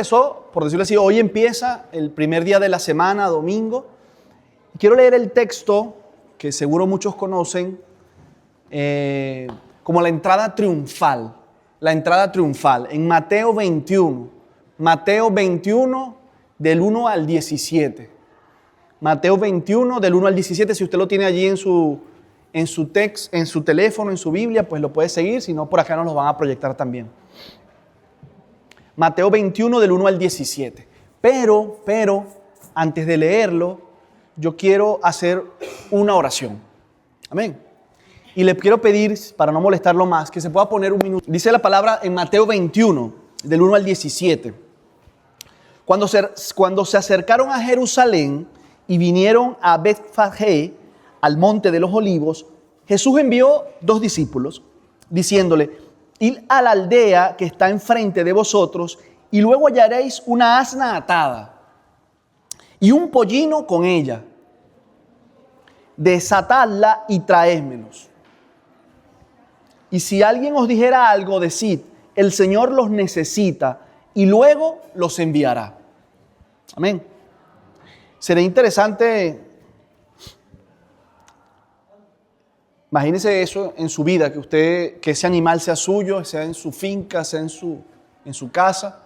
empezó, por decirlo así, hoy empieza el primer día de la semana, domingo. Quiero leer el texto que seguro muchos conocen como la entrada triunfal. La entrada triunfal en Mateo 21. Mateo 21 del 1 al 17. Mateo 21 del 1 al 17. Si usted lo tiene allí en su teléfono, en su Biblia, pues lo puede seguir. Si no, por acá nos lo van a proyectar también. Mateo 21 del 1 al 17. Pero, antes de leerlo, yo quiero hacer una oración. Amén. Y le quiero pedir, para no molestarlo más, que se pueda poner un minuto. Dice la palabra en Mateo 21, del 1 al 17. Cuando se acercaron a Jerusalén y vinieron a Betfagé, al monte de los olivos, Jesús envió 2 discípulos, diciéndole: id a la aldea que está enfrente de vosotros, y luego hallaréis una asna atada y un pollino con ella. Desatadla y traédmelos. Y si alguien os dijera algo, decid: el Señor los necesita, y luego los enviará. Amén. Sería interesante, imagínese eso en su vida, que ese animal sea suyo, sea en su finca, sea en su casa,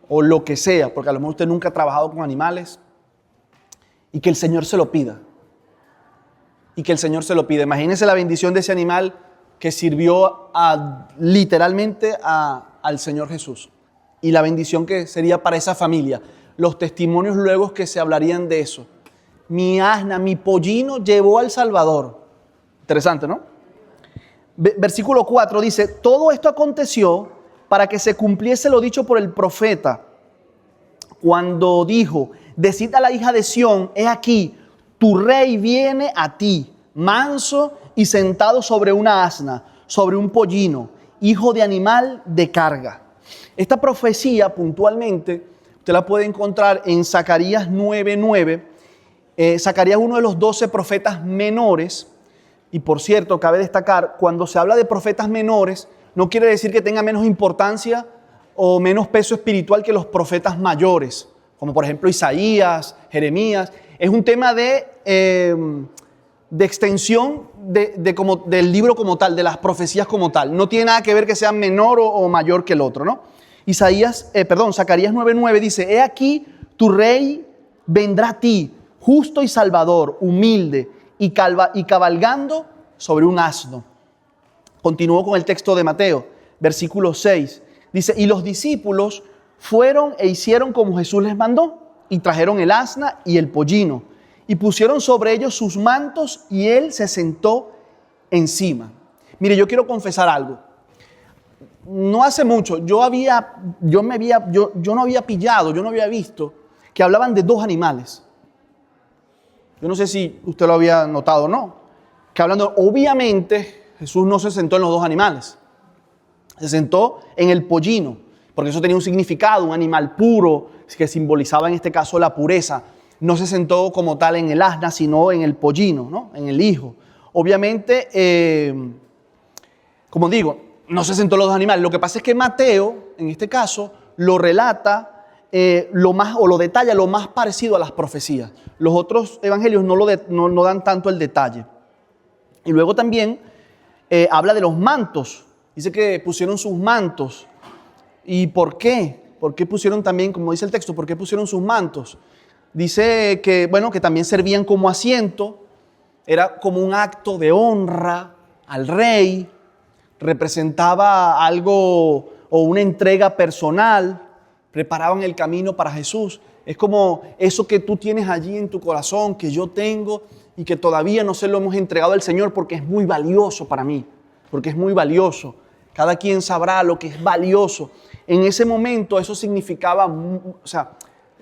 o lo que sea, porque a lo mejor usted nunca ha trabajado con animales, y que el Señor se lo pida. Y que el Señor se lo pida. Imagínese la bendición de ese animal que sirvió literalmente al Señor Jesús. Y la bendición que sería para esa familia. Los testimonios luego que se hablarían de eso. Mi asna, mi pollino llevó al Salvador. Interesante, ¿no? Versículo 4 dice: todo esto aconteció para que se cumpliese lo dicho por el profeta, cuando dijo: decid a la hija de Sión, he aquí, tu rey viene a ti, manso y sentado sobre una asna, sobre un pollino, hijo de animal de carga. Esta profecía puntualmente usted la puede encontrar en Zacarías 9:9. Zacarías, uno de los 12 profetas menores. Y por cierto, cabe destacar, cuando se habla de profetas menores, no quiere decir que tenga menos importancia o menos peso espiritual que los profetas mayores, como por ejemplo Isaías, Jeremías. Es un tema de extensión del libro como tal, de las profecías como tal. No tiene nada que ver que sea menor o mayor que el otro, ¿no? Zacarías 9:9 dice: he aquí, tu rey vendrá a ti, justo y salvador, humilde y cabalgando sobre un asno. Continuó con el texto de Mateo, versículo 6. Dice: y los discípulos fueron e hicieron como Jesús les mandó, y trajeron el asna y el pollino, y pusieron sobre ellos sus mantos, y él se sentó encima. Mire, yo quiero confesar algo. No hace mucho, yo no había visto que hablaban de 2 animales. Yo no sé si usted lo había notado o no. Que hablando, obviamente, Jesús no se sentó en los 2 animales. Se sentó en el pollino, porque eso tenía un significado, un animal puro, que simbolizaba en este caso la pureza. No se sentó como tal en el asna, sino en el pollino, ¿no? En el hijo. Obviamente, como digo, no se sentó en los 2 animales. Lo que pasa es que Mateo, en este caso, lo relata lo detalla lo más parecido a las profecías. Los otros evangelios no dan tanto el detalle. Y luego también habla de los mantos. Dice que pusieron sus mantos. ¿Y por qué? ¿Por qué pusieron también, como dice el texto, por qué pusieron sus mantos? Dice que también servían como asiento. Era como un acto de honra al rey. Representaba algo o una entrega personal. Preparaban el camino para Jesús. Es como eso que tú tienes allí en tu corazón, que yo tengo y que todavía no se lo hemos entregado al Señor porque es muy valioso para mí, porque es muy valioso. Cada quien sabrá lo que es valioso. En ese momento eso significaba,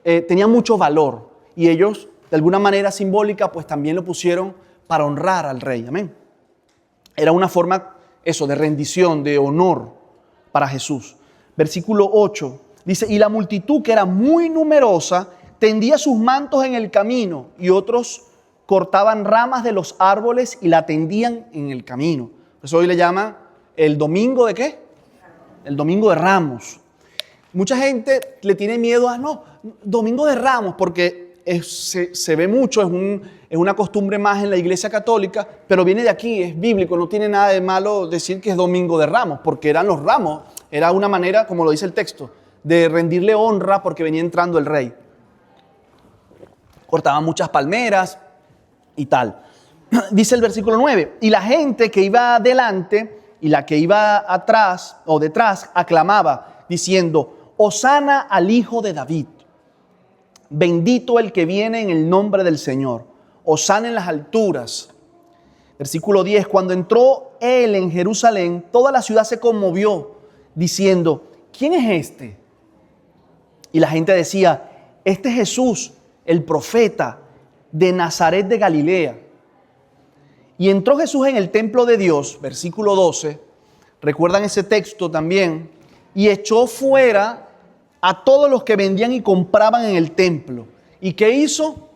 tenía mucho valor, y ellos de alguna manera simbólica pues también lo pusieron para honrar al rey. Amén. Era una forma de rendición, de honor para Jesús. Versículo 8. Dice: y la multitud, que era muy numerosa, tendía sus mantos en el camino, y otros cortaban ramas de los árboles y la tendían en el camino. Por eso hoy le llama el domingo ¿de qué? El domingo de Ramos. mucha gente le tiene miedo a, no, Domingo de Ramos, porque se ve mucho, es una costumbre más en la Iglesia Católica, pero viene de aquí, es bíblico, no tiene nada de malo decir que es Domingo de Ramos, porque eran los ramos, era una manera, como lo dice el texto, de rendirle honra porque venía entrando el rey. Cortaban muchas palmeras y tal. Dice el versículo 9, y la gente que iba adelante y la que iba atrás o detrás aclamaba, diciendo, Hosana al Hijo de David. Bendito el que viene en el nombre del Señor. Hosana en las alturas. Versículo 10, cuando entró él en Jerusalén, toda la ciudad se conmovió, diciendo, ¿quién es este? Y la gente decía, este es Jesús, el profeta de Nazaret de Galilea. Y entró Jesús en el templo de Dios, versículo 12, recuerdan ese texto también, y echó fuera a todos los que vendían y compraban en el templo. ¿Y qué hizo?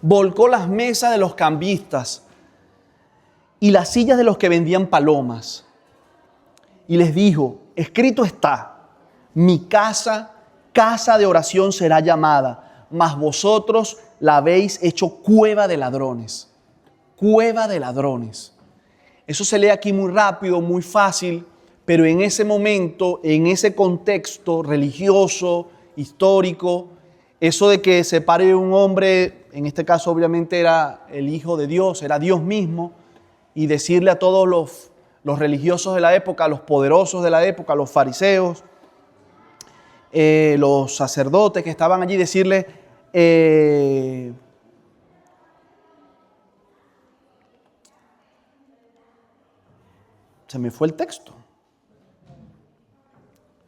Volcó las mesas de los cambistas y las sillas de los que vendían palomas. Y les dijo, escrito está, mi casa, casa de oración será llamada, mas vosotros la habéis hecho cueva de ladrones. Cueva de ladrones. Eso se lee aquí muy rápido, muy fácil, pero en ese momento, en ese contexto religioso, histórico, eso de que se pare un hombre, en este caso obviamente era el Hijo de Dios, era Dios mismo, y decirle a todos los religiosos de la época, a los poderosos de la época, a los fariseos, los sacerdotes que estaban allí, decirle, se me fue el texto.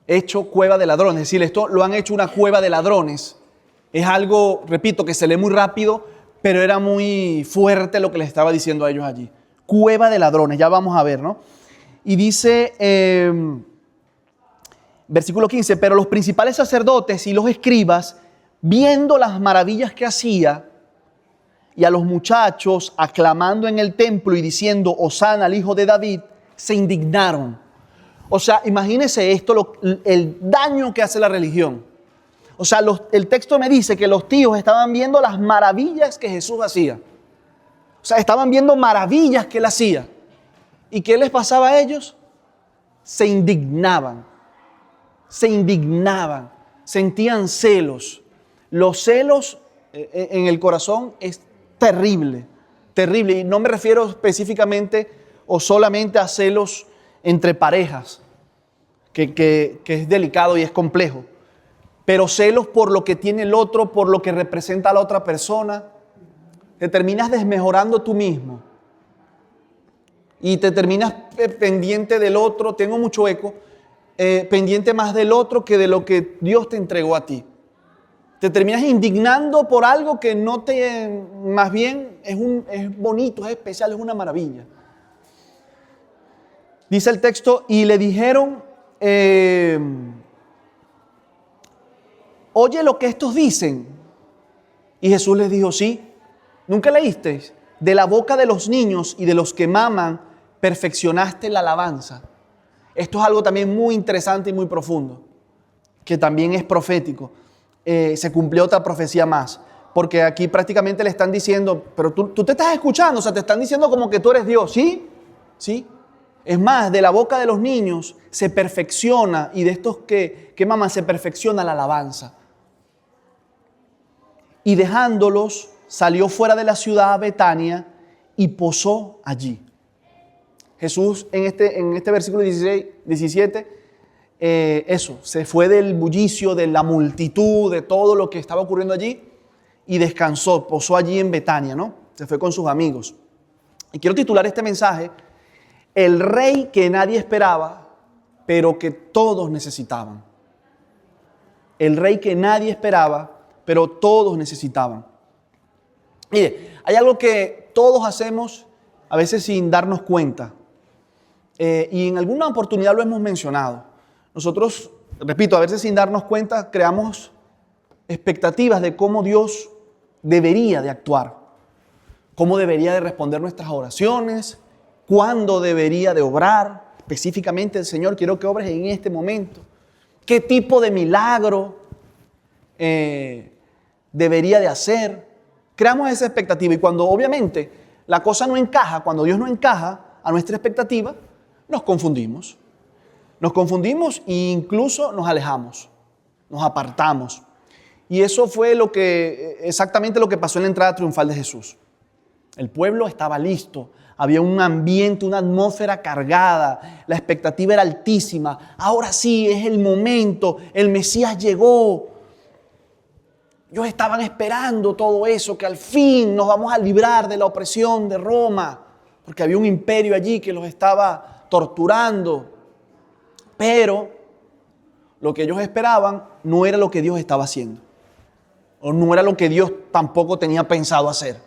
Hecho cueva de ladrones. Es decir, esto lo han hecho una cueva de ladrones. Es algo, repito, que se lee muy rápido, pero era muy fuerte lo que les estaba diciendo a ellos allí. Cueva de ladrones, ya vamos a ver, ¿no? Y dice, versículo 15, pero los principales sacerdotes y los escribas, viendo las maravillas que hacía, y a los muchachos aclamando en el templo y diciendo, Hosana al Hijo de David, se indignaron. O sea, imagínense esto, el daño que hace la religión. O sea, el texto me dice que los tíos estaban viendo las maravillas que Jesús hacía. O sea, estaban viendo maravillas que él hacía. ¿Y qué les pasaba a ellos? Se indignaban. Se indignaban. Sentían celos. Los celos en el corazón es terrible. Terrible. Y no me refiero específicamente o solamente a celos entre parejas, que es delicado y es complejo, pero celos por lo que tiene el otro, por lo que representa a la otra persona, te terminas desmejorando tú mismo y te terminas pendiente del otro, tengo mucho eco, pendiente más del otro que de lo que Dios te entregó a ti. Te terminas indignando por algo que no te, más bien es bonito, es especial, es una maravilla. Dice el texto, y le dijeron, oye lo que estos dicen. Y Jesús les dijo, sí, ¿nunca leísteis? De la boca de los niños y de los que maman, perfeccionaste la alabanza. Esto es algo también muy interesante y muy profundo, que también es profético. Se cumplió otra profecía más, porque aquí prácticamente le están diciendo, pero tú te estás escuchando, o sea, te están diciendo como que tú eres Dios, ¿sí? Sí. Es más, de la boca de los niños se perfecciona, y de estos que maman se perfecciona la alabanza. Y dejándolos, salió fuera de la ciudad a Betania y posó allí. Jesús en este versículo 17, se fue del bullicio, de la multitud, de todo lo que estaba ocurriendo allí y descansó, posó allí en Betania, ¿no? Se fue con sus amigos. Y quiero titular este mensaje, el rey que nadie esperaba, pero que todos necesitaban. El rey que nadie esperaba, pero todos necesitaban. Mire, hay algo que todos hacemos a veces sin darnos cuenta. Y en alguna oportunidad lo hemos mencionado. Nosotros, repito, a veces sin darnos cuenta creamos expectativas de cómo Dios debería de actuar, cómo debería de responder nuestras oraciones, cuándo debería de obrar. Específicamente, el Señor, quiero que obres en este momento. ¿Qué tipo de milagro debería de hacer? Creamos esa expectativa y cuando obviamente la cosa no encaja, cuando Dios no encaja a nuestra expectativa, nos confundimos. Nos confundimos e incluso nos alejamos, nos apartamos. Y eso fue exactamente lo que pasó en la entrada triunfal de Jesús. El pueblo estaba listo, había un ambiente, una atmósfera cargada, la expectativa era altísima. Ahora sí, es el momento, el Mesías llegó. Ellos estaban esperando todo eso, que al fin nos vamos a librar de la opresión de Roma, porque había un imperio allí que los estaba torturando. Pero lo que ellos esperaban no era lo que Dios estaba haciendo, o no era lo que Dios tampoco tenía pensado hacer.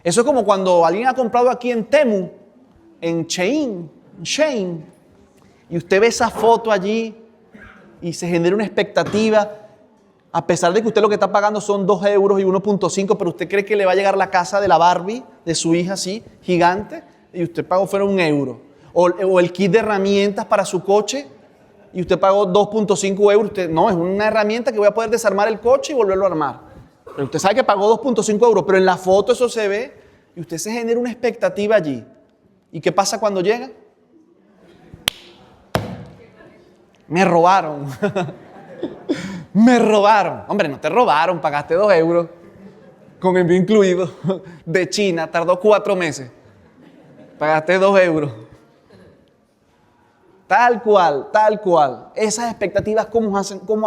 Eso es como cuando alguien ha comprado aquí en Temu, en Shein, y usted ve esa foto allí y se genera una expectativa, a pesar de que usted lo que está pagando son 2 euros y 1.5, pero usted cree que le va a llegar la casa de la Barbie, de su hija así, gigante, y usted pagó fuera 1 euro. O el kit de herramientas para su coche, y usted pagó 2.5 euros. Usted, no, es una herramienta que voy a poder desarmar el coche y volverlo a armar. Pero usted sabe que pagó 2.5 euros, pero en la foto eso se ve y usted se genera una expectativa allí. ¿Y qué pasa cuando llega? Me robaron. Me robaron. Hombre, no te robaron, pagaste 2 euros con envío incluido de China, tardó 4 meses. Pagaste 2 euros. Tal cual. Esas expectativas, ¿cómo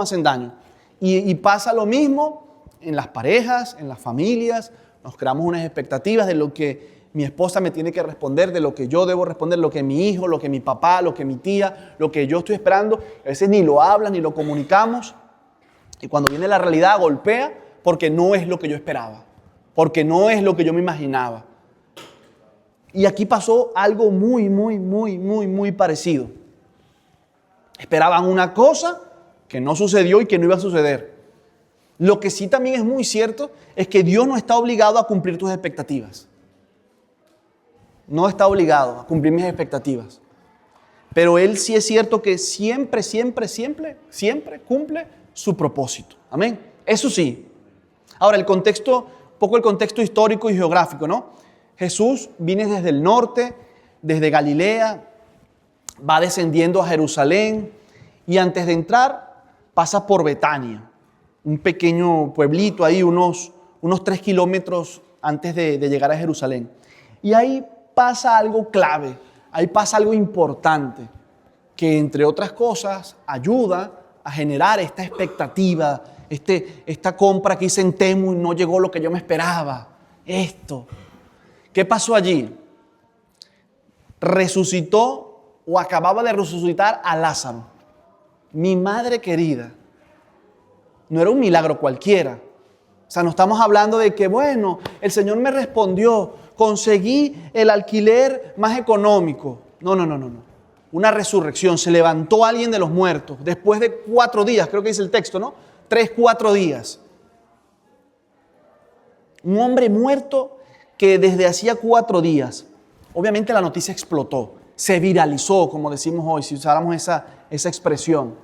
hacen daño? Y pasa lo mismo en las parejas, en las familias. Nos creamos unas expectativas de lo que mi esposa me tiene que responder, de lo que yo debo responder, lo que mi hijo, lo que mi papá, lo que mi tía, lo que yo estoy esperando. A veces ni lo hablan, ni lo comunicamos. Y cuando viene la realidad, golpea porque no es lo que yo esperaba, porque no es lo que yo me imaginaba. Y aquí pasó algo muy parecido. Esperaban una cosa que no sucedió y que no iba a suceder. Lo que sí también es muy cierto es que Dios no está obligado a cumplir tus expectativas. No está obligado a cumplir mis expectativas. Pero Él sí es cierto que siempre cumple su propósito. Amén. Eso sí. Ahora, un poco el contexto histórico y geográfico, ¿no? Jesús viene desde el norte, desde Galilea, va descendiendo a Jerusalén y antes de entrar pasa por Betania, un pequeño pueblito ahí, unos 3 kilómetros antes de llegar a Jerusalén. Y ahí pasa algo clave, ahí pasa algo importante, que entre otras cosas ayuda a generar esta expectativa, esta compra que hice en Temu y no llegó lo que yo me esperaba. Esto. ¿Qué pasó allí? Resucitó o acababa de resucitar a Lázaro. Mi madre querida. No era un milagro cualquiera. O sea, no estamos hablando de que, bueno, el Señor me respondió, conseguí el alquiler más económico. No. Una resurrección. Se levantó alguien de los muertos después de 4 días, creo que dice el texto, ¿no? 3-4 días. Un hombre muerto que desde hacía 4 días, obviamente la noticia explotó. Se viralizó, como decimos hoy, si usáramos esa expresión.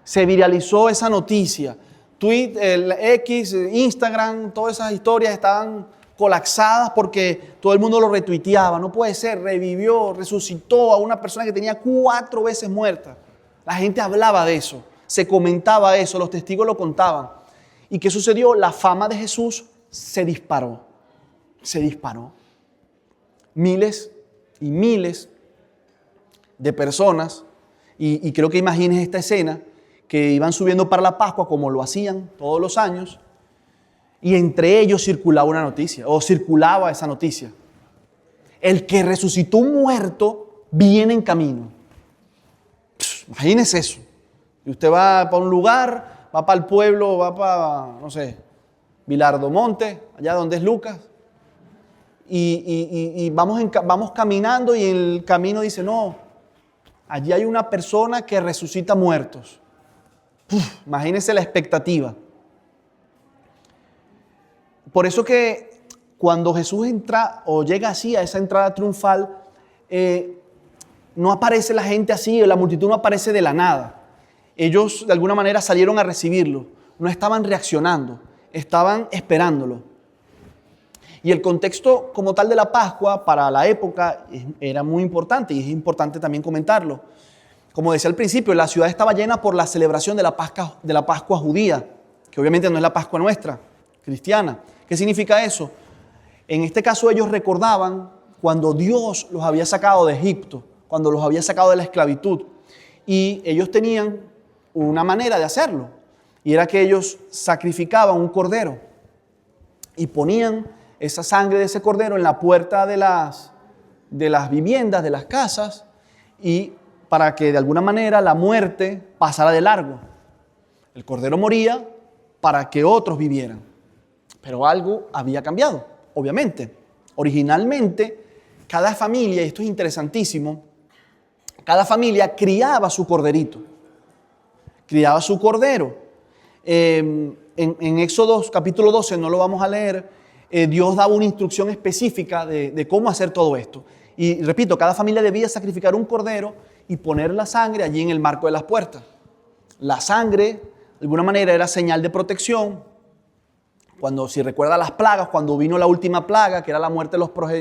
Se viralizó esa noticia. Twitter, X, Instagram, todas esas historias estaban colapsadas porque todo el mundo lo retuiteaba. No puede ser, revivió, resucitó a una persona que tenía 4 veces muerta. La gente hablaba de eso, se comentaba eso, los testigos lo contaban. ¿Y qué sucedió? La fama de Jesús se disparó. Miles y miles de personas, y creo que imagines esta escena, que iban subiendo para la Pascua como lo hacían todos los años, y entre ellos circulaba esa noticia. El que resucitó un muerto viene en camino. Imagínese eso. Y usted va para un lugar, va para el pueblo, va para, no sé, Vilardo Monte, allá donde es Lucas, y vamos caminando y en el camino dice, no, allí hay una persona que resucita muertos. Imagínense la expectativa. Por eso que cuando Jesús entra o llega así a esa entrada triunfal, no aparece la gente así, la multitud no aparece de la nada. ellos de alguna manera salieron a recibirlo. No estaban reaccionando, estaban esperándolo. Y el contexto como tal de la Pascua para la época era muy importante y es importante también comentarlo. Como decía al principio, la ciudad estaba llena por la celebración de la Pascua judía, que obviamente no es la Pascua nuestra, cristiana. ¿Qué significa eso? En este caso ellos recordaban cuando Dios los había sacado de Egipto, cuando los había sacado de la esclavitud. Y ellos tenían una manera de hacerlo, y era que ellos sacrificaban un cordero y ponían esa sangre de ese cordero en la puerta de las viviendas, de las casas, y para que de alguna manera la muerte pasara de largo. El cordero moría para que otros vivieran. Pero algo había cambiado, obviamente. Originalmente, cada familia, y esto es interesantísimo, cada familia criaba su corderito, criaba su cordero. En Éxodo capítulo 12, no lo vamos a leer, Dios daba una instrucción específica de cómo hacer todo esto. Y repito, cada familia debía sacrificar un cordero y poner la sangre allí en el marco de las puertas. La sangre, de alguna manera, era señal de protección. Cuando, si recuerda las plagas, cuando vino la última plaga, que era la muerte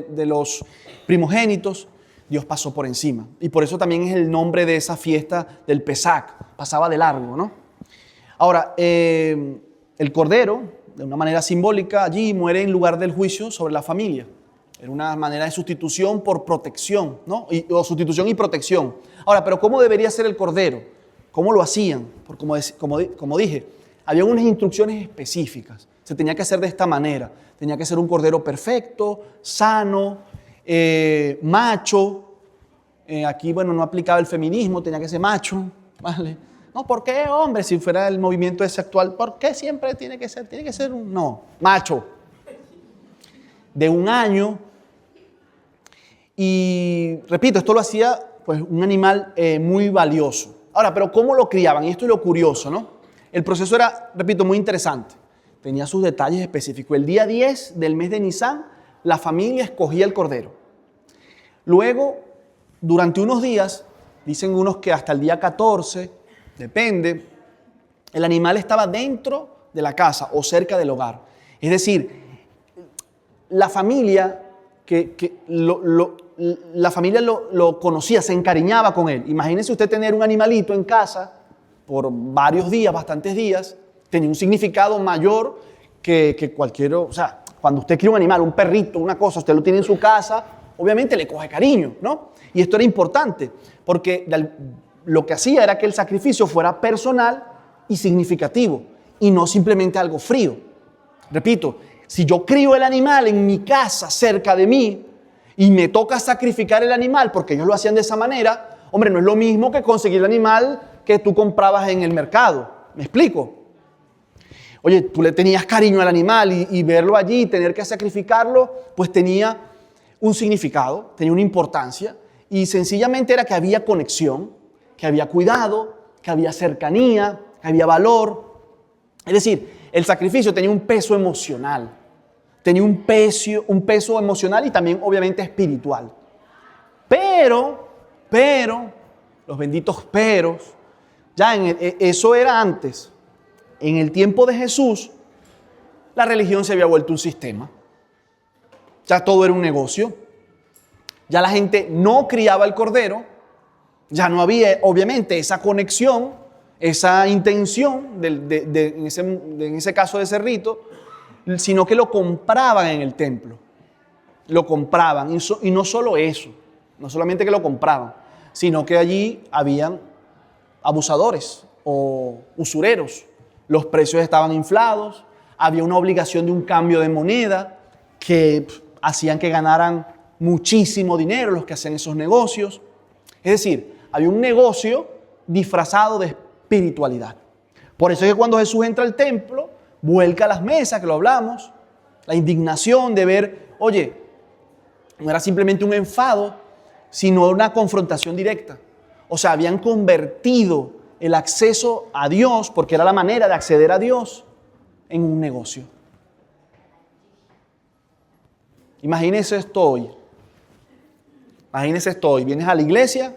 de los primogénitos, Dios pasó por encima. Y por eso también es el nombre de esa fiesta del Pesach. Pasaba de largo, ¿no? Ahora, el cordero, de una manera simbólica, allí muere en lugar del juicio sobre la familia. Era una manera de sustitución por protección, ¿no? O sustitución y protección. Ahora, pero ¿cómo debería ser el cordero? ¿Cómo lo hacían? Porque como dije, había unas instrucciones específicas. Se tenía que hacer de esta manera. Tenía que ser un cordero perfecto, sano, macho. Aquí, bueno, no aplicaba el feminismo, tenía que ser macho, ¿vale? No, ¿por qué hombre? Si fuera el movimiento ese actual, ¿por qué siempre tiene que ser? Tiene que ser no, macho. De 1 año. Y repito, esto lo hacía pues un animal muy valioso. Ahora, pero ¿cómo lo criaban? Y esto es lo curioso, ¿no? El proceso era, repito, muy interesante. Tenía sus detalles específicos. El día 10 del mes de Nisan, la familia escogía el cordero. Luego, durante unos días, dicen unos que hasta el día 14, depende, el animal estaba dentro de la casa o cerca del hogar. Es decir, la familia la familia lo conocía, se encariñaba con él. Imagínese usted tener un animalito en casa por varios días, bastantes días, tenía un significado mayor que cualquier, o sea, cuando usted quiere un animal, un perrito, una cosa, usted lo tiene en su casa, obviamente le coge cariño, ¿no? Y esto era importante, porque lo que hacía era que el sacrificio fuera personal y significativo, y no simplemente algo frío. Repito, si yo crío el animal en mi casa, cerca de mí, y me toca sacrificar el animal, porque ellos lo hacían de esa manera, hombre, no es lo mismo que conseguir el animal que tú comprabas en el mercado. ¿Me explico? Oye, tú le tenías cariño al animal y verlo allí, tener que sacrificarlo, pues tenía un significado, tenía una importancia, y sencillamente era que había conexión, que había cuidado, que había cercanía, que había valor. Es decir, el sacrificio tenía un peso emocional, tenía un peso emocional y también obviamente espiritual. Pero, los benditos peros, ya eso era antes. En el tiempo de Jesús, la religión se había vuelto un sistema. Ya todo era un negocio. Ya la gente no criaba el cordero. Ya no había, obviamente, esa conexión, esa intención en ese caso de ese rito, sino que lo compraban en el templo. Lo compraban. Y no solo eso, no solamente que lo compraban, sino que allí habían abusadores o usureros. Los precios estaban inflados, había una obligación de un cambio de moneda que hacían que ganaran muchísimo dinero los que hacían esos negocios. Es decir, había un negocio disfrazado de espiritualidad. Por eso es que cuando Jesús entra al templo, vuelca las mesas, que lo hablamos, la indignación de ver, oye, no era simplemente un enfado, sino una confrontación directa. O sea, habían convertido el acceso a Dios, porque era la manera de acceder a Dios, en un negocio. Imagínese esto hoy. Imagínese esto hoy. Vienes a la iglesia,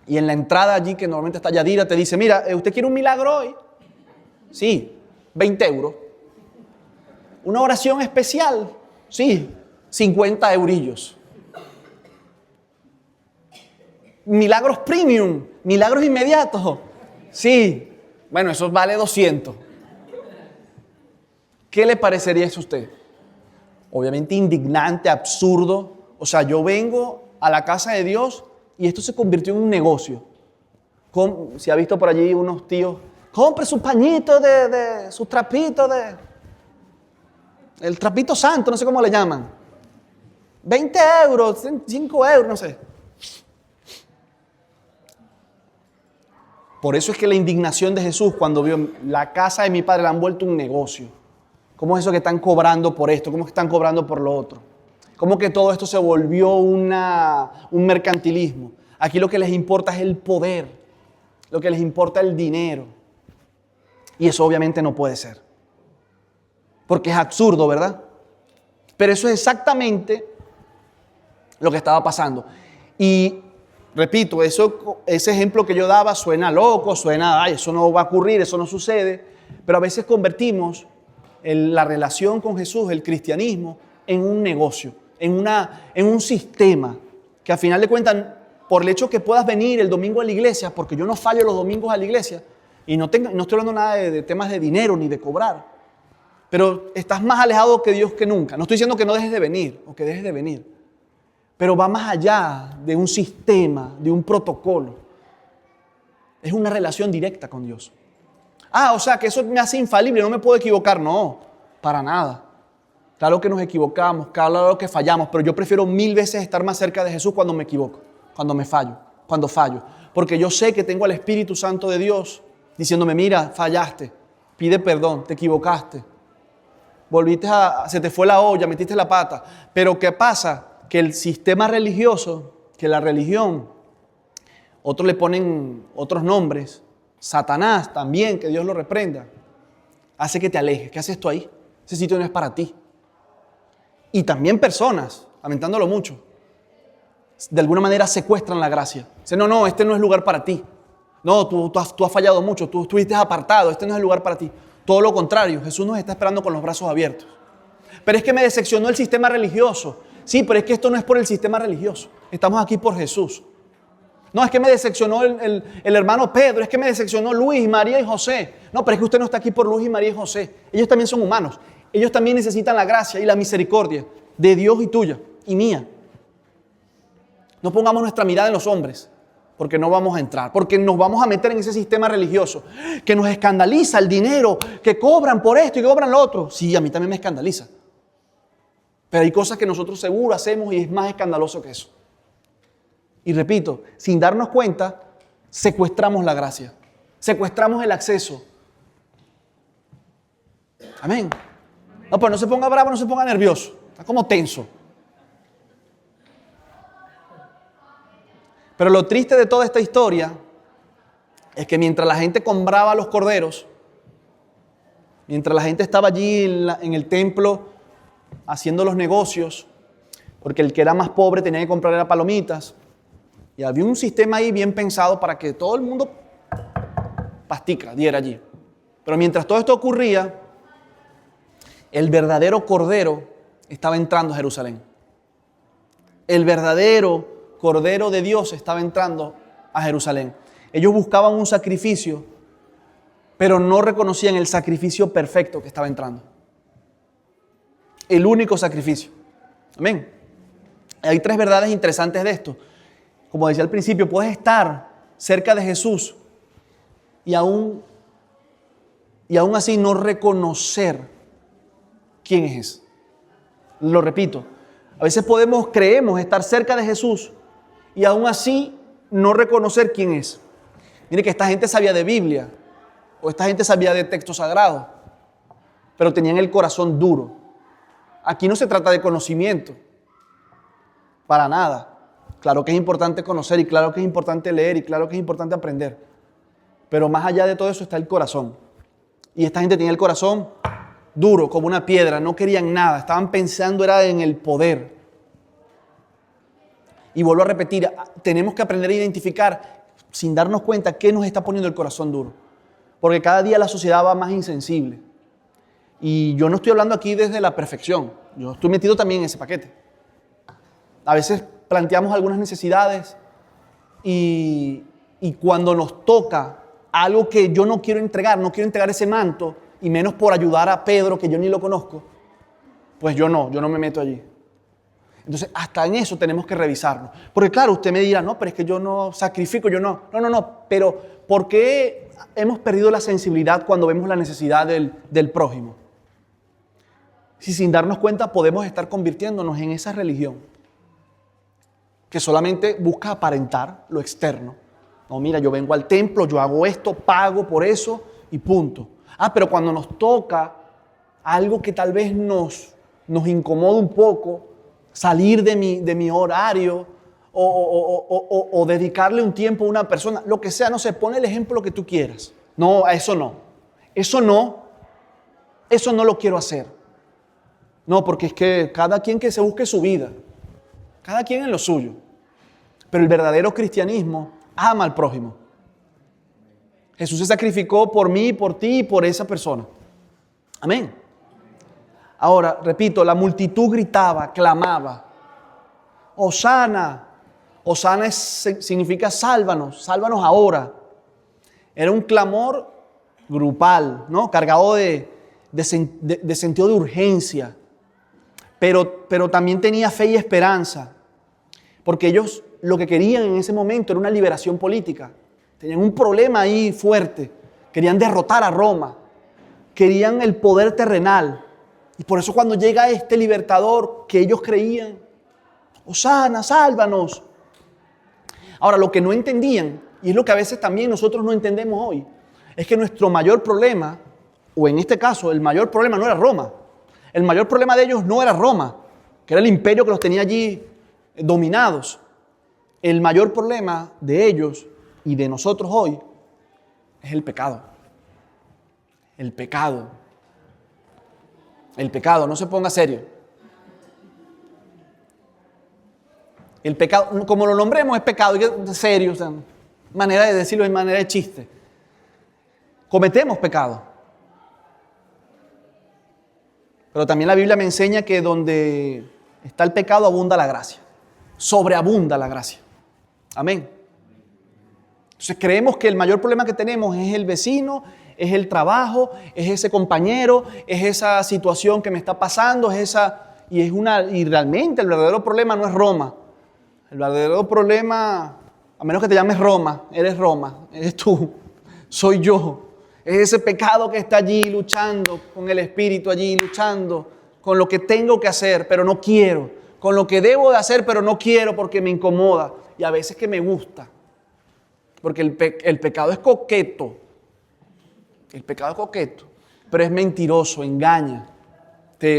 Y en la entrada allí, que normalmente está Yadira, te dice, mira, ¿usted quiere un milagro hoy? Sí, 20 euros. ¿Una oración especial? Sí, 50 eurillos. Milagros premium, milagros inmediatos. Sí, bueno, eso vale 200. ¿Qué le parecería eso a usted? Obviamente indignante, absurdo. O sea, yo vengo a la casa de Dios y esto se convirtió en un negocio. Si ha visto por allí unos tíos, compre sus pañitos sus trapitos el trapito santo, no sé cómo le llaman. 20 euros, 5 euros, no sé. Por eso es que la indignación de Jesús cuando vio la casa de mi padre la han vuelto un negocio. ¿Cómo es eso que están cobrando por esto? ¿Cómo es que están cobrando por lo otro? ¿Cómo que todo esto se volvió un mercantilismo? Aquí lo que les importa es el poder, lo que les importa es el dinero. Y eso obviamente no puede ser. Porque es absurdo, ¿verdad? Pero eso es exactamente lo que estaba pasando. Y repito, ese ejemplo que yo daba suena loco, suena, ay, eso no va a ocurrir, eso no sucede. Pero a veces convertimos la relación con Jesús, el cristianismo, en un negocio, en un sistema que al final de cuentas, por el hecho que puedas venir el domingo a la iglesia, porque yo no fallo los domingos a la iglesia, y no estoy hablando nada de temas de dinero ni de cobrar, pero estás más alejado que Dios que nunca. No estoy diciendo que no dejes de venir o que dejes de venir, pero va más allá de un sistema, de un protocolo. Es una relación directa con Dios. O sea, que eso me hace infalible, no me puedo equivocar. No, para nada. Claro que nos equivocamos, claro que fallamos, pero yo prefiero 1000 veces estar más cerca de Jesús cuando me equivoco, cuando fallo. Porque yo sé que tengo al Espíritu Santo de Dios diciéndome, mira, fallaste, pide perdón, te equivocaste, se te fue la olla, metiste la pata. Pero ¿qué pasa? Que el sistema religioso, que la religión, otros le ponen otros nombres, Satanás también, que Dios lo reprenda, hace que te alejes. ¿Qué haces tú ahí? Ese sitio no es para ti. Y también personas, lamentándolo mucho, de alguna manera secuestran la gracia. Dicen, no, este no es lugar para ti. No, tú has fallado mucho, tú estuviste apartado, este no es el lugar para ti. Todo lo contrario, Jesús nos está esperando con los brazos abiertos. Pero es que me decepcionó el sistema religioso. Sí, pero es que esto no es por el sistema religioso. Estamos aquí por Jesús. No, es que me decepcionó el hermano Pedro, es que me decepcionó Luis, María y José. No, pero es que usted no está aquí por Luis, María y José. Ellos también son humanos. Ellos también necesitan la gracia y la misericordia de Dios y tuya y mía. No pongamos nuestra mirada en los hombres, porque no vamos a entrar, porque nos vamos a meter en ese sistema religioso que nos escandaliza el dinero, que cobran por esto y que cobran lo otro. Sí, a mí también me escandaliza. Pero hay cosas que nosotros seguro hacemos y es más escandaloso que eso. Y repito, sin darnos cuenta, secuestramos la gracia, secuestramos el acceso. Amén. No, pero no se ponga bravo, no se ponga nervioso, está como tenso. Pero lo triste de toda esta historia es que mientras la gente compraba los corderos, mientras la gente estaba allí en el templo haciendo los negocios, porque el que era más pobre tenía que comprar las palomitas, y había un sistema ahí bien pensado para que todo el mundo diera allí. Pero mientras todo esto ocurría, el verdadero Cordero estaba entrando a Jerusalén. El verdadero Cordero de Dios estaba entrando a Jerusalén. Ellos buscaban un sacrificio, pero no reconocían el sacrificio perfecto que estaba entrando. El único sacrificio. Amén. Hay 3 verdades interesantes de esto. Como decía al principio, puedes estar cerca de Jesús y aún así no reconocer quién es. Lo repito, a veces creemos estar cerca de Jesús y aún así no reconocer quién es. Mire que esta gente sabía de Biblia o esta gente sabía de textos sagrados, pero tenían el corazón duro. Aquí no se trata de conocimiento, para nada. Claro que es importante conocer y claro que es importante leer y claro que es importante aprender. Pero más allá de todo eso está el corazón. Y esta gente tenía el corazón duro como una piedra, no querían nada, estaban pensando era en el poder. Y vuelvo a repetir, tenemos que aprender a identificar sin darnos cuenta qué nos está poniendo el corazón duro. Porque cada día la sociedad va más insensible. Y yo no estoy hablando aquí desde la perfección. Yo estoy metido también en ese paquete. A veces planteamos algunas necesidades y cuando nos toca algo que yo no quiero entregar ese manto, y menos por ayudar a Pedro, que yo ni lo conozco, pues yo no me meto allí. Entonces, hasta en eso tenemos que revisarnos. Porque claro, usted me dirá, no, pero es que yo no sacrifico, yo no. No, pero ¿por qué hemos perdido la sensibilidad cuando vemos la necesidad del prójimo? Si sin darnos cuenta podemos estar convirtiéndonos en esa religión que solamente busca aparentar lo externo. No, mira, yo vengo al templo, yo hago esto, pago por eso y punto. Pero cuando nos toca algo que tal vez nos incomoda un poco, salir de mi horario o dedicarle un tiempo a una persona, lo que sea, no sé, pone el ejemplo que tú quieras. No, eso no lo quiero hacer. No, porque es que cada quien que se busque su vida, cada quien en lo suyo. Pero el verdadero cristianismo ama al prójimo. Jesús se sacrificó por mí, por ti y por esa persona. Amén. Ahora, repito, la multitud gritaba, clamaba. Hosana. Hosana significa sálvanos, sálvanos ahora. Era un clamor grupal, ¿no? Cargado de sentido de urgencia. Pero también tenía fe y esperanza. Porque ellos lo que querían en ese momento era una liberación política. Tenían un problema ahí fuerte. Querían derrotar a Roma. Querían el poder terrenal. Y por eso cuando llega este libertador que ellos creían, Hosana, sálvanos. Ahora, lo que no entendían, y es lo que a veces también nosotros no entendemos hoy, es que nuestro mayor problema, o en este caso, el mayor problema no era Roma. El mayor problema de ellos no era Roma, que era el imperio que los tenía allí dominados. El mayor problema de ellos y de nosotros hoy es el pecado. El pecado. El pecado, no se ponga serio. El pecado, como lo nombremos, es pecado, es serio, o sea, manera de decirlo en manera de chiste. Cometemos pecado. Pero también la Biblia me enseña que donde está el pecado abunda la gracia. Sobreabunda la gracia. Amén. Entonces creemos que el mayor problema que tenemos es el vecino, es el trabajo, es ese compañero, es esa situación que me está pasando, y realmente el verdadero problema no es Roma. El verdadero problema, a menos que te llames Roma, eres tú, soy yo. Es ese pecado que está allí luchando con el espíritu, allí luchando con lo que tengo que hacer, pero no quiero. Con lo que debo de hacer, pero no quiero porque me incomoda. Y a veces que me gusta. Porque el pecado es coqueto. El pecado es coqueto. Pero es mentiroso, engaña.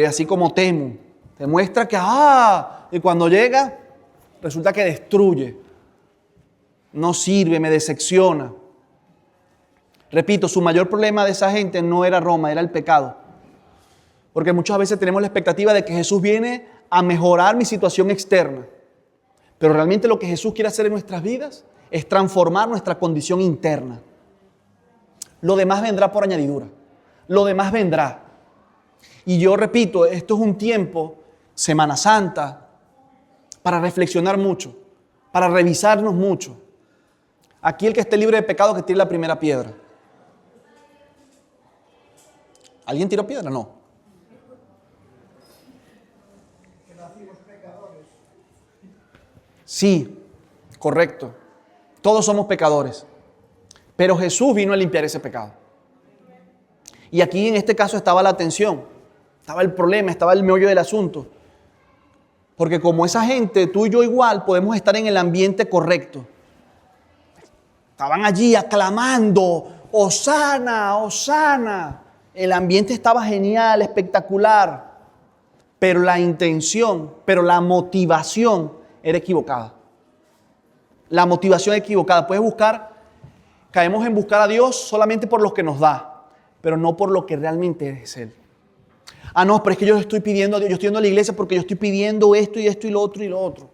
Así como temo. Te muestra que, y cuando llega, resulta que destruye. No sirve, me decepciona. Repito, su mayor problema de esa gente no era Roma, era el pecado. Porque muchas veces tenemos la expectativa de que Jesús viene a mejorar mi situación externa. Pero realmente lo que Jesús quiere hacer en nuestras vidas es transformar nuestra condición interna. Lo demás vendrá por añadidura. Lo demás vendrá. Y yo repito, esto es un tiempo, Semana Santa, para reflexionar mucho, para revisarnos mucho. Aquí el que esté libre de pecado que tire la primera piedra. ¿Alguien tiró piedra? No. Sí, correcto. Todos somos pecadores. Pero Jesús vino a limpiar ese pecado. Y aquí en este caso estaba la tensión, estaba el problema, estaba el meollo del asunto. Porque como esa gente, tú y yo igual, podemos estar en el ambiente correcto. Estaban allí aclamando, Hosana, Hosana. El ambiente estaba genial, espectacular. Pero la intención, la motivación era equivocada. La motivación equivocada. Caemos en buscar a Dios solamente por lo que nos da, pero no por lo que realmente es Él. No, pero es que yo estoy pidiendo a Dios, yo estoy yendo a la iglesia porque yo estoy pidiendo esto y lo otro y lo otro.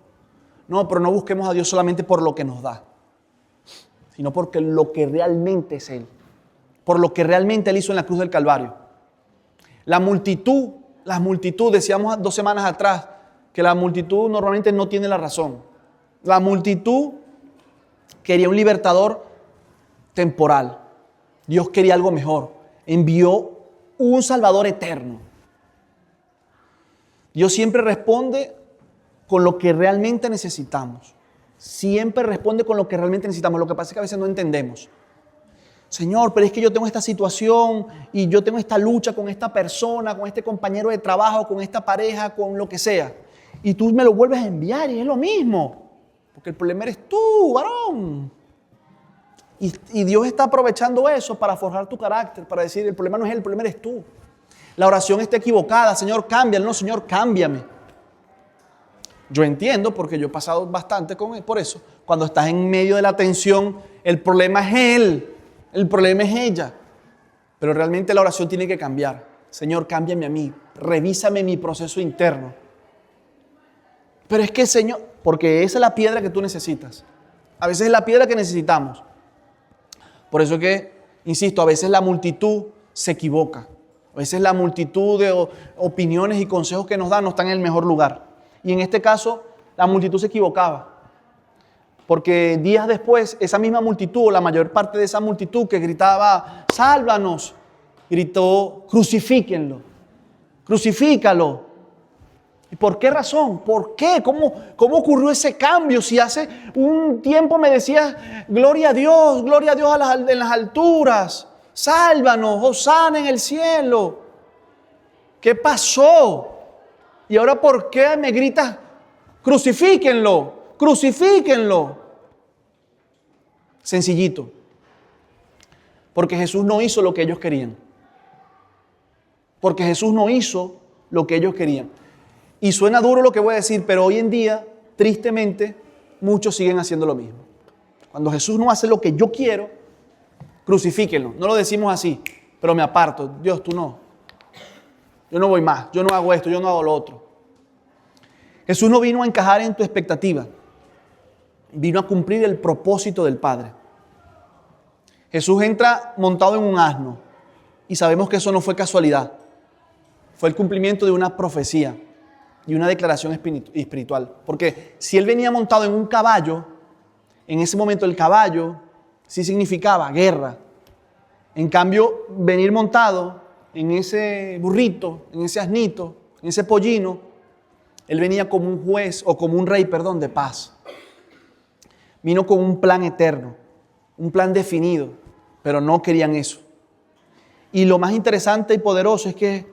No, pero no busquemos a Dios solamente por lo que nos da. sino porque lo que realmente es Él. Por lo que realmente Él hizo en la cruz del Calvario. La multitud, decíamos 2 semanas atrás, que la multitud normalmente no tiene la razón. La multitud quería un libertador temporal. Dios quería algo mejor. Envió un Salvador eterno. Dios siempre responde con lo que realmente necesitamos. Siempre responde con lo que realmente necesitamos. Lo que pasa es que a veces no entendemos. Señor, pero es que yo tengo esta situación y yo tengo esta lucha con esta persona, con este compañero de trabajo, con esta pareja, con lo que sea. Y tú me lo vuelves a enviar y es lo mismo. Porque el problema eres tú, varón. Y Dios está aprovechando eso para forjar tu carácter, para decir, el problema no es él, el problema eres tú. La oración está equivocada. Señor, cámbialo. No, Señor, cámbiame. Yo entiendo, porque yo he pasado bastante por eso. Cuando estás en medio de la tensión, el problema es él. El problema es ella. Pero realmente la oración tiene que cambiar. Señor, cámbiame a mí. Revísame mi proceso interno. Pero es que, Señor, porque esa es la piedra que tú necesitas. A veces es la piedra que necesitamos. Por eso que, insisto, a veces la multitud se equivoca. A veces la multitud de opiniones y consejos que nos dan no están en el mejor lugar. Y en este caso, la multitud se equivocaba. Porque días después, esa misma multitud, o la mayor parte de esa multitud que gritaba, sálvanos, gritó, crucifíquenlo, crucifícalo. ¿Y por qué razón? ¿Por qué? ¿Cómo ocurrió ese cambio? Si hace un tiempo me decías, gloria a Dios en las alturas, sálvanos, hosana en el cielo. ¿Qué pasó? Y ahora, ¿por qué me gritas, crucifíquenlo? Crucifíquenlo. Sencillito. Porque Jesús no hizo lo que ellos querían. Porque Jesús no hizo lo que ellos querían. Y suena duro lo que voy a decir, pero hoy en día, tristemente, muchos siguen haciendo lo mismo. Cuando Jesús no hace lo que yo quiero, crucifíquenlo. No lo decimos así, pero me aparto. Dios, tú no. Yo no voy más. Yo no hago esto, yo no hago lo otro. Jesús no vino a encajar en tu expectativa. Vino a cumplir el propósito del Padre. Jesús entra montado en un asno y sabemos que eso no fue casualidad. Fue el cumplimiento de una profecía y una declaración espiritual. Porque si Él venía montado en un caballo, en ese momento el caballo sí significaba guerra. En cambio, venir montado en ese burrito, en ese asnito, en ese pollino, Él venía como un juez o como un rey, de paz. Vino con un plan eterno, un plan definido, pero no querían eso. Y lo más interesante y poderoso es que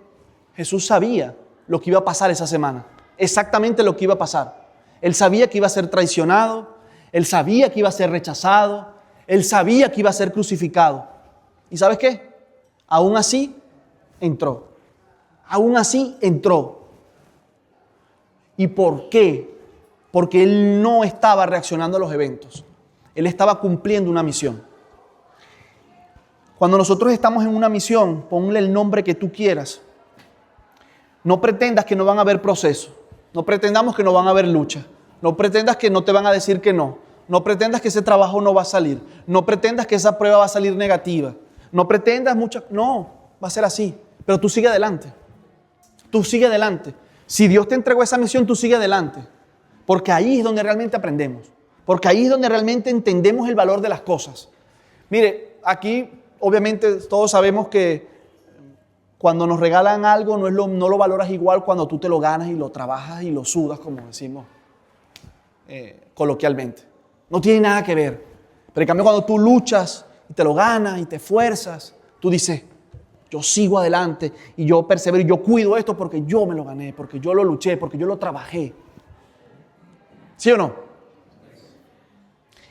Jesús sabía lo que iba a pasar esa semana, exactamente lo que iba a pasar. Él sabía que iba a ser traicionado, Él sabía que iba a ser rechazado, Él sabía que iba a ser crucificado. ¿Y sabes qué? Aún así entró. Aún así entró. ¿Y por qué? Porque Él no estaba reaccionando a los eventos. Él estaba cumpliendo una misión. Cuando nosotros estamos en una misión, ponle el nombre que tú quieras. No pretendas que no van a haber procesos. No pretendamos que no van a haber lucha. No pretendas que no te van a decir que no. No pretendas que ese trabajo no va a salir. No pretendas que esa prueba va a salir negativa. No pretendas muchas... No, va a ser así. Pero tú sigue adelante. Tú sigue adelante. Si Dios te entregó esa misión, tú sigue adelante. Porque ahí es donde realmente aprendemos. Porque ahí es donde realmente entendemos el valor de las cosas. Mire, aquí obviamente todos sabemos que cuando nos regalan algo no lo valoras igual cuando tú te lo ganas y lo trabajas y lo sudas, como decimos coloquialmente. No tiene nada que ver. Pero en cambio cuando tú luchas y te lo ganas y te esfuerzas, tú dices, yo sigo adelante y yo persevero y yo cuido esto porque yo me lo gané, porque yo lo luché, porque yo lo trabajé. ¿Sí o no?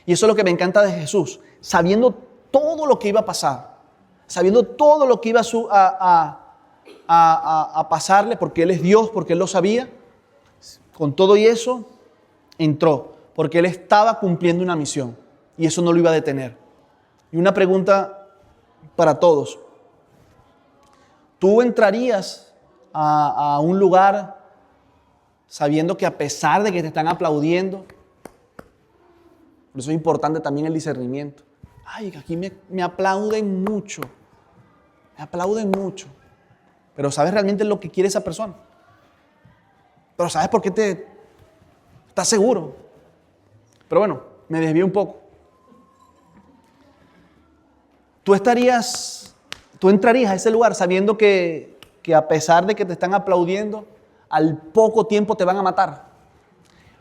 Y eso es lo que me encanta de Jesús. Sabiendo todo lo que iba a pasar, sabiendo todo lo que iba a pasarle, porque Él es Dios, porque Él lo sabía, con todo y eso, entró, porque Él estaba cumpliendo una misión y eso no lo iba a detener. Y una pregunta para todos. ¿Tú entrarías a un lugar sabiendo que a pesar de que te están aplaudiendo, por eso es importante también el discernimiento, Ay, aquí me aplauden mucho. Me aplauden mucho. Pero ¿sabes realmente lo que quiere esa persona? Pero ¿sabes por qué estás seguro? Pero bueno, me desvié un poco. Tú entrarías a ese lugar sabiendo que a pesar de que te están aplaudiendo, al poco tiempo te van a matar.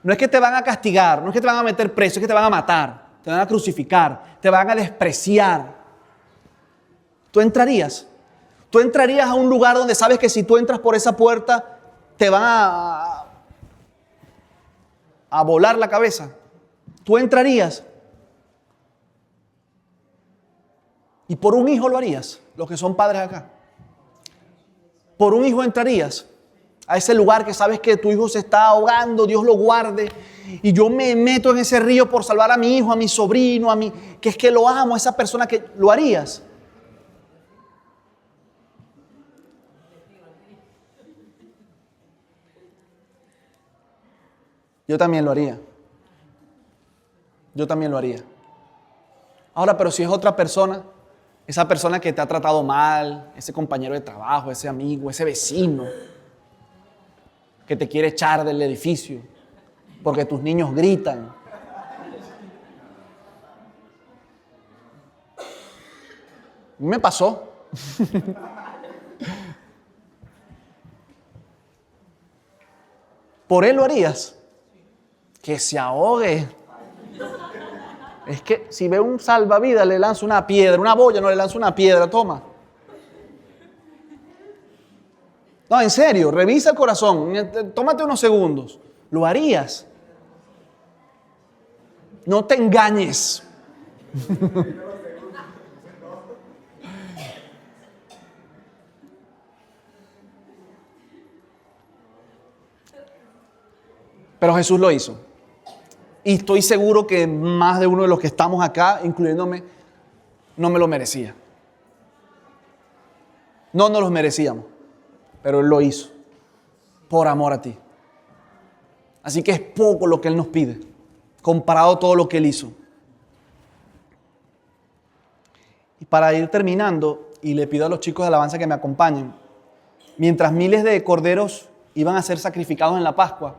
No es que te van a castigar, no es que te van a meter preso, es que te van a matar, te van a crucificar, te van a despreciar. ¿Tú entrarías? ¿Tú entrarías a un lugar donde sabes que si tú entras por esa puerta te van a volar la cabeza? ¿Tú entrarías? ¿Y por un hijo lo harías? Los que son padres acá. ¿Por un hijo entrarías a ese lugar que sabes que tu hijo se está ahogando, Dios lo guarde, y yo me meto en ese río por salvar a mi hijo, a mi sobrino, que es que lo amo, a esa persona, que lo harías? Yo también lo haría. Yo también lo haría. Ahora, pero si es otra persona, esa persona que te ha tratado mal, ese compañero de trabajo, ese amigo, ese vecino, que te quiere echar del edificio porque tus niños gritan. Me pasó. ¿Por él lo harías? Que se ahogue. Es que si ve un salvavidas le lanzo una piedra, una boya, no le lanzo una piedra, toma. No, en serio, revisa el corazón, tómate unos segundos. ¿Lo harías? No te engañes. Pero Jesús lo hizo. Y estoy seguro que más de uno de los que estamos acá, incluyéndome, no me lo merecía. No nos los merecíamos. Pero Él lo hizo. Por amor a ti. Así que es poco lo que Él nos pide, comparado a todo lo que Él hizo. Y para ir terminando, y le pido a los chicos de alabanza que me acompañen, mientras miles de corderos iban a ser sacrificados en la Pascua,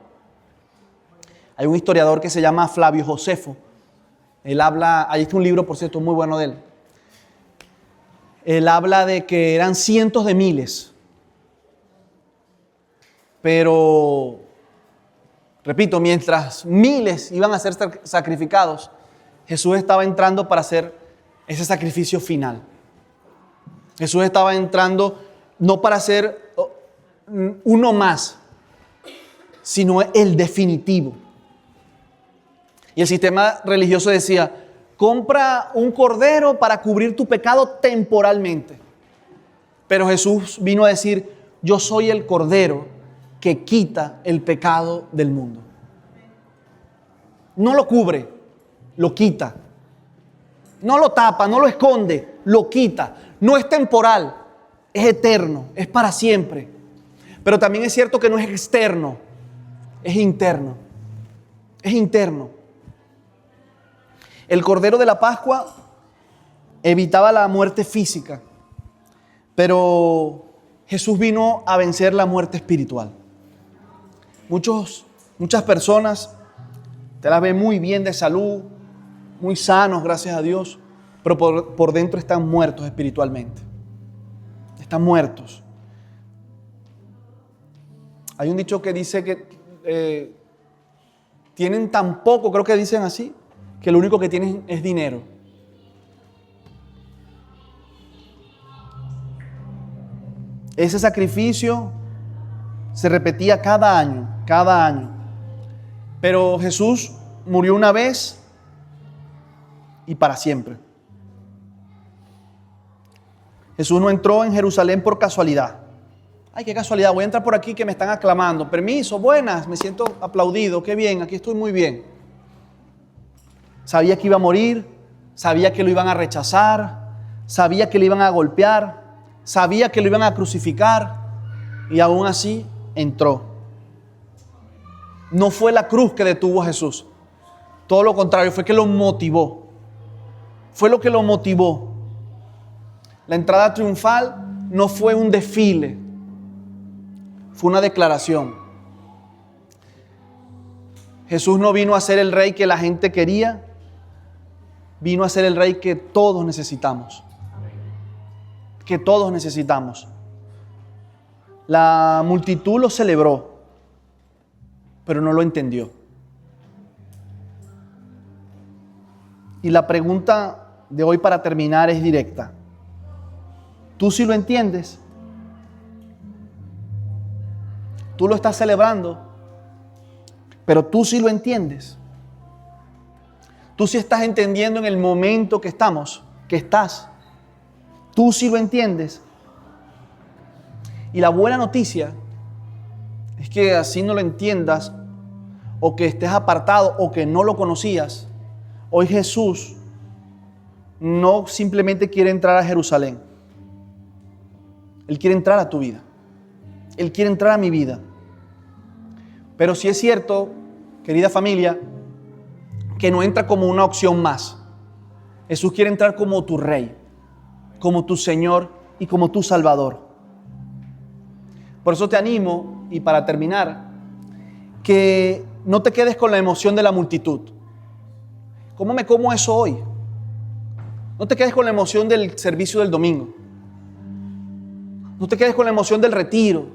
hay un historiador que se llama Flavio Josefo. Él habla, ahí está un libro, por cierto, muy bueno de él. Él habla de que eran cientos de miles. Pero, repito, mientras miles iban a ser sacrificados, Jesús estaba entrando para hacer ese sacrificio final. Jesús estaba entrando no para hacer uno más, sino el definitivo. Y el sistema religioso decía, compra un cordero para cubrir tu pecado temporalmente. Pero Jesús vino a decir, yo soy el cordero que quita el pecado del mundo. No lo cubre, lo quita. No lo tapa, no lo esconde, lo quita. No es temporal, es eterno, es para siempre. Pero también es cierto que no es externo, es interno. Es interno. El Cordero de la Pascua evitaba la muerte física, pero Jesús vino a vencer la muerte espiritual. Muchas personas te las ven muy bien de salud, muy sanos, gracias a Dios, pero por dentro están muertos espiritualmente. Están muertos. Hay un dicho que dice que tienen tan poco, creo que dicen así, que lo único que tienen es dinero. Ese sacrificio se repetía cada año. Pero Jesús murió una vez y para siempre. Jesús no entró en Jerusalén por casualidad. Ay, qué casualidad, voy a entrar por aquí que me están aclamando. Permiso, buenas, me siento aplaudido, qué bien, aquí estoy muy bien. Sabía que iba a morir, sabía que lo iban a rechazar, sabía que le iban a golpear, sabía que lo iban a crucificar y aún así entró. No fue la cruz que detuvo a Jesús, todo lo contrario, fue que lo motivó. Fue lo que lo motivó. La entrada triunfal no fue un desfile, fue una declaración. Jesús no vino a ser el rey que la gente quería, vino a ser el rey que todos necesitamos. Que todos necesitamos. La multitud lo celebró, pero no lo entendió. Y la pregunta de hoy para terminar es directa. ¿Tú sí lo entiendes? Tú lo estás celebrando, pero tú sí lo entiendes. Tú sí estás entendiendo en el momento que estás. Tú sí lo entiendes. Y la buena noticia es que así no lo entiendas, o que estés apartado, o que no lo conocías. Hoy Jesús no simplemente quiere entrar a Jerusalén. Él quiere entrar a tu vida. Él quiere entrar a mi vida. Pero sí es cierto, querida familia, que no entra como una opción más. Jesús quiere entrar como tu Rey, como tu Señor y como tu Salvador. Por eso te animo, y para terminar, que no te quedes con la emoción de la multitud. ¿Cómo me como eso hoy? No te quedes con la emoción del servicio del domingo. No te quedes con la emoción del retiro.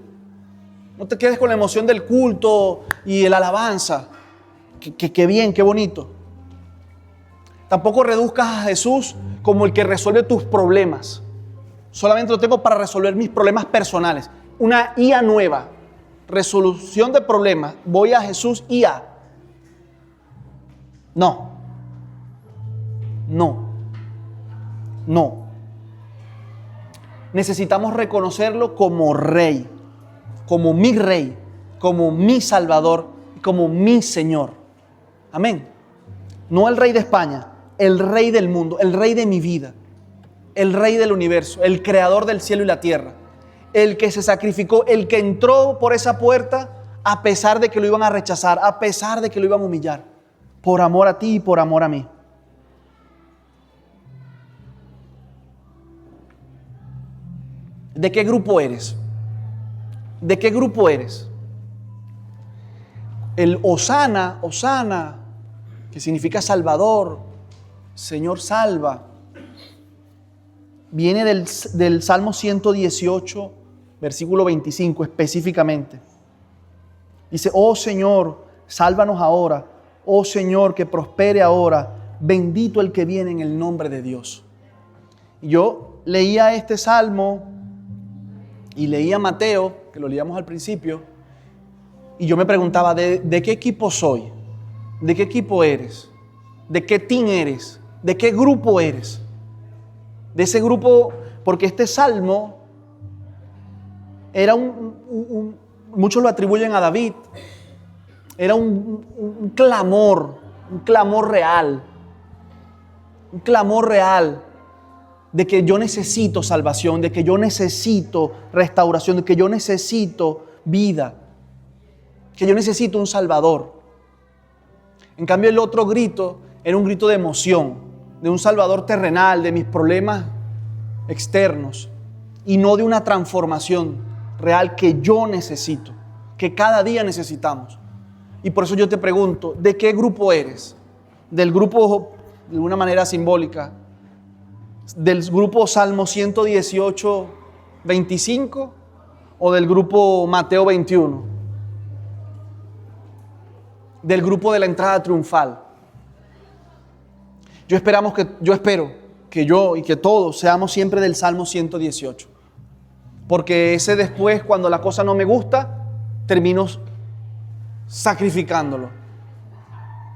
No te quedes con la emoción del culto y el alabanza. Qué bien, qué bonito. Tampoco reduzcas a Jesús como el que resuelve tus problemas. Solamente lo tengo para resolver mis problemas personales. Una IA nueva. Resolución de problemas. Voy a Jesús IA. No. Necesitamos reconocerlo como Rey, como mi Salvador y como mi Señor. Amén. No el Rey de España, el Rey del mundo, el Rey de mi vida, el Rey del universo, el Creador del cielo y la tierra, el que se sacrificó, el que entró por esa puerta a pesar de que lo iban a rechazar, a pesar de que lo iban a humillar, por amor a ti y por amor a mí. ¿De qué grupo eres? ¿De qué grupo eres? El Hosana, que significa Salvador, Señor salva, viene del Salmo 118, versículo 25 específicamente. Dice, oh Señor, sálvanos ahora. Oh Señor, que prospere ahora. Bendito el que viene en el nombre de Dios. Y yo leía este salmo y leía Mateo, que lo leíamos al principio, y yo me preguntaba, ¿de qué equipo soy? ¿De qué equipo eres? ¿De qué team eres? ¿De qué grupo eres? De ese grupo, porque este salmo era muchos lo atribuyen a David, era un clamor real, de que yo necesito salvación, de que yo necesito restauración, de que yo necesito vida, que yo necesito un Salvador. En cambio, el otro grito era un grito de emoción, de un Salvador terrenal, de mis problemas externos, y no de una transformación real que yo necesito, que cada día necesitamos. Y por eso yo te pregunto, ¿de qué grupo eres? ¿Del grupo, de una manera simbólica, del grupo Salmo 118, 25 o del grupo Mateo 21? Del grupo de la entrada triunfal. Yo espero que yo y que todos seamos siempre del Salmo 118. Porque ese después, cuando la cosa no me gusta, termino sacrificándolo.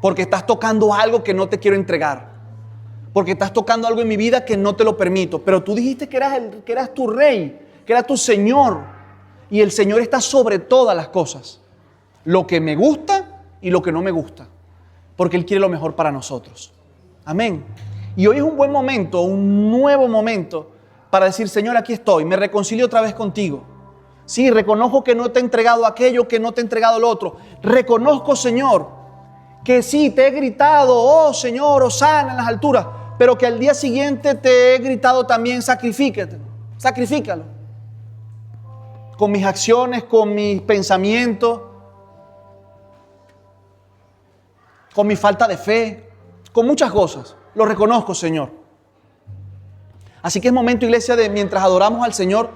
Porque estás tocando algo que no te quiero entregar. Porque estás tocando algo en mi vida que no te lo permito. Pero tú dijiste que eras tu Rey, que era tu Señor. Y el Señor está sobre todas las cosas. Lo que me gusta y lo que no me gusta. Porque Él quiere lo mejor para nosotros. Amén. Y hoy es un buen momento, un nuevo momento para decir, Señor, aquí estoy, me reconcilio otra vez contigo. Sí, reconozco que no te he entregado aquello, que no te he entregado lo otro. Reconozco, Señor, que sí, te he gritado, oh Señor, hosana en las alturas, pero que al día siguiente te he gritado también, sacrifícalo. Con mis acciones, con mis pensamientos, con mi falta de fe, con muchas cosas. Lo reconozco, Señor. Así que es momento, iglesia, de mientras adoramos al Señor,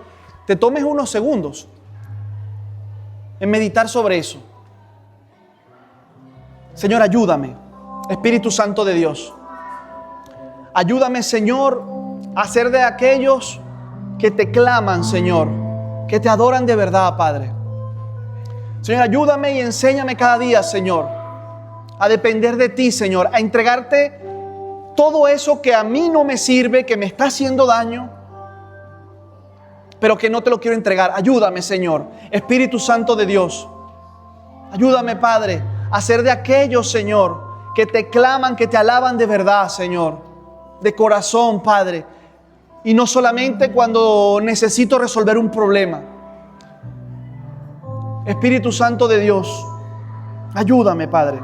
te tomes unos segundos en meditar sobre eso. Señor, ayúdame, Espíritu Santo de Dios. Ayúdame, Señor, a ser de aquellos que te claman, Señor, que te adoran de verdad, Padre. Señor, ayúdame y enséñame cada día, Señor, a depender de ti, Señor, a entregarte todo eso que a mí no me sirve, que me está haciendo daño, pero que no te lo quiero entregar. Ayúdame, Señor, Espíritu Santo de Dios. Ayúdame, Padre, a ser de aquellos, Señor, que te claman, que te alaban de verdad, Señor, de corazón, Padre, y no solamente cuando necesito resolver un problema. Espíritu Santo de Dios, ayúdame, Padre.